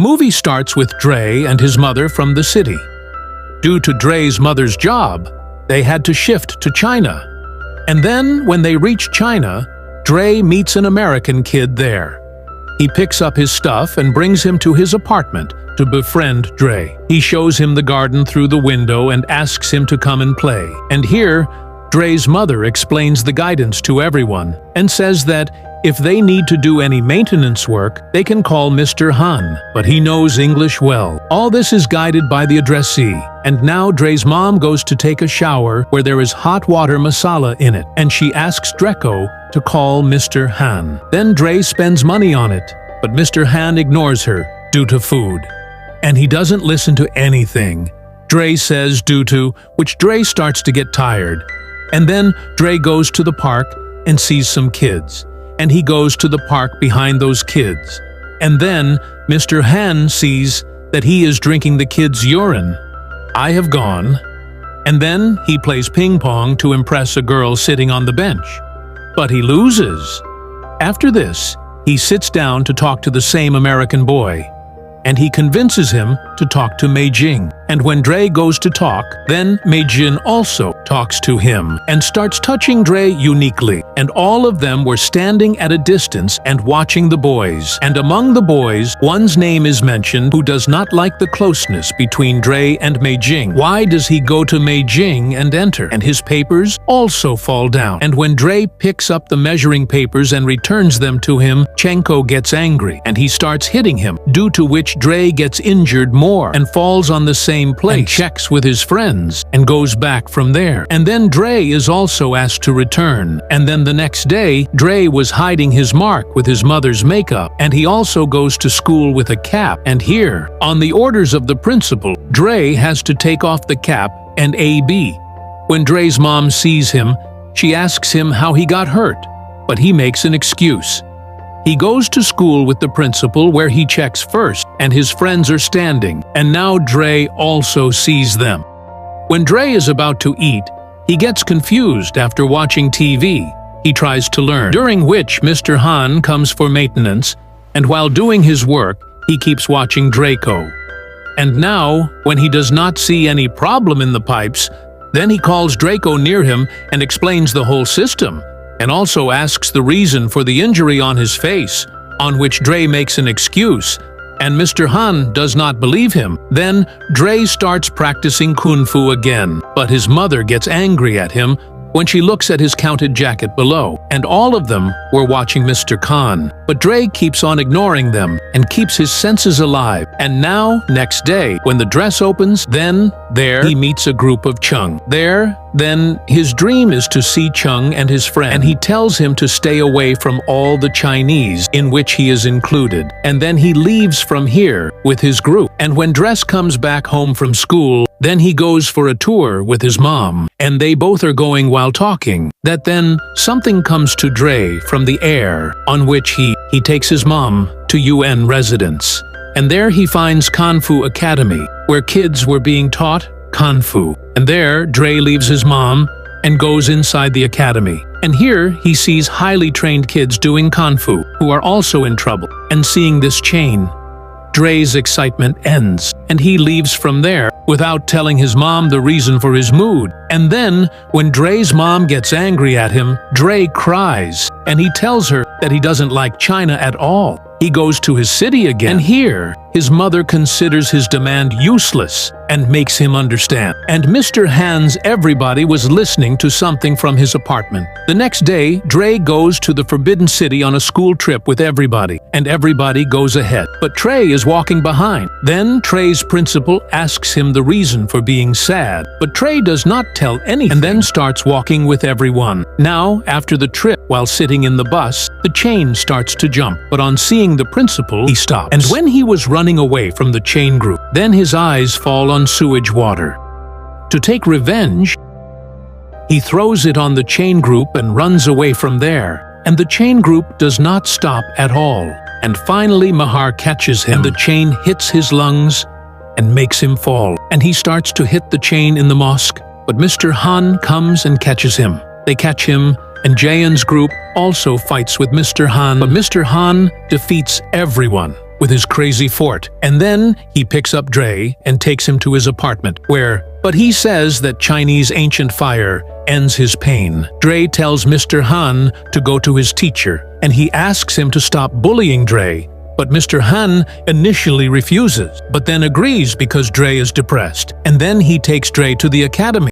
movie starts with Dre and his mother from the city. Due to Dre's mother's job, they had to shift to China. And then, when they reach China, Dre meets an American kid there. He picks up his stuff and brings him to his apartment to befriend Dre. He shows him the garden through the window and asks him to come and play. And here, Dre's mother explains the guidance to everyone and says that if they need to do any maintenance work, they can call Mr. Han, but he knows English well. All this is guided by the addressee. And now Dre's mom goes to take a shower where there is hot water masala in it, and she asks Draco to call Mr. Han. Then Dre spends money on it, but Mr. Han ignores her due to food. And he doesn't listen to anything. Dre says due to, which Dre starts to get tired. And then Dre goes to the park and sees some kids. And he goes to the park behind those kids. And then Mr. Han sees that he is drinking the kids' urine. I have gone. And then he plays ping pong to impress a girl sitting on the bench. But he loses. After this, he sits down to talk to the same American boy. And he convinces him to talk to Mei Jing. And when Dre goes to talk, then Mei Jin also talks to him and starts touching Dre uniquely. And all of them were standing at a distance and watching the boys. And among the boys, one's name is mentioned who does not like the closeness between Dre and Mei Jing. Why does he go to Mei Jing and enter? And his papers also fall down. And when Dre picks up the measuring papers and returns them to him, Chenko gets angry and he starts hitting him, due to which Dre gets injured more and falls on the same place and checks with his friends and goes back from there. And then Dre is also asked to return. And then the next day, Dre was hiding his mark with his mother's makeup, and he also goes to school with a cap. And here, on the orders of the principal, Dre has to take off the cap and AB. When Dre's mom sees him, she asks him how he got hurt, but he makes an excuse. He goes to school with the principal where he checks first, and his friends are standing, and now Dre also sees them. When Dre is about to eat, he gets confused after watching TV. He tries to learn, during which Mr. Han comes for maintenance, and while doing his work, he keeps watching Draco. And now, when he does not see any problem in the pipes, then he calls Draco near him and explains the whole system, and also asks the reason for the injury on his face, on which Dre makes an excuse, and Mr. Han does not believe him. Then Dre starts practicing Kung Fu again, but his mother gets angry at him when she looks at his counted jacket below, and all of them were watching Mr. Khan. But Dre keeps on ignoring them and keeps his senses alive. And now, next day, when the dress opens, then there he meets a group of Chung. Then his dream is to see Chung and his friend, and he tells him to stay away from all the Chinese, in which he is included. And then he leaves from here with his group. And when Dress comes back home from school, then he goes for a tour with his mom, and they both are going while talking. That then something comes to Dre from the air, on which he takes his mom to UN residence. And there he finds Kung Fu Academy, where kids were being taught Kung Fu. And there, Dre leaves his mom and goes inside the academy. And here, he sees highly trained kids doing Kung Fu, who are also in trouble. And seeing this chain, Dre's excitement ends, and he leaves from there without telling his mom the reason for his mood. And then, when Dre's mom gets angry at him, Dre cries, and he tells her that he doesn't like China at all. He goes to his city again, and here, his mother considers his demand useless and makes him understand. And Mr. Han's everybody was listening to something from his apartment. The next day, Dre goes to the Forbidden City on a school trip with everybody, and everybody goes ahead. But Trey is walking behind. Then Trey's principal asks him the reason for being sad, but Trey does not tell anything, and then starts walking with everyone. Now, after the trip, while sitting in the bus, the chain starts to jump, but on seeing the principal, he stops. And when he was running away from the chain group, then his eyes fall on sewage water. To take revenge, he throws it on the chain group and runs away from there. And the chain group does not stop at all. And finally Mahar catches him. The chain hits his lungs and makes him fall. And he starts to hit the chain in the mosque. But Mr. Han comes and catches him. They catch him, and Jayan's group also fights with Mr. Han. But Mr. Han defeats everyone. with his crazy fort, and then he picks up Dre and takes him to his apartment, but he says that Chinese ancient fire ends his pain. Dre tells Mr. Han to go to his teacher, and he asks him to stop bullying Dre, but Mr. Han initially refuses, but then agrees because Dre is depressed, and then he takes Dre to the academy.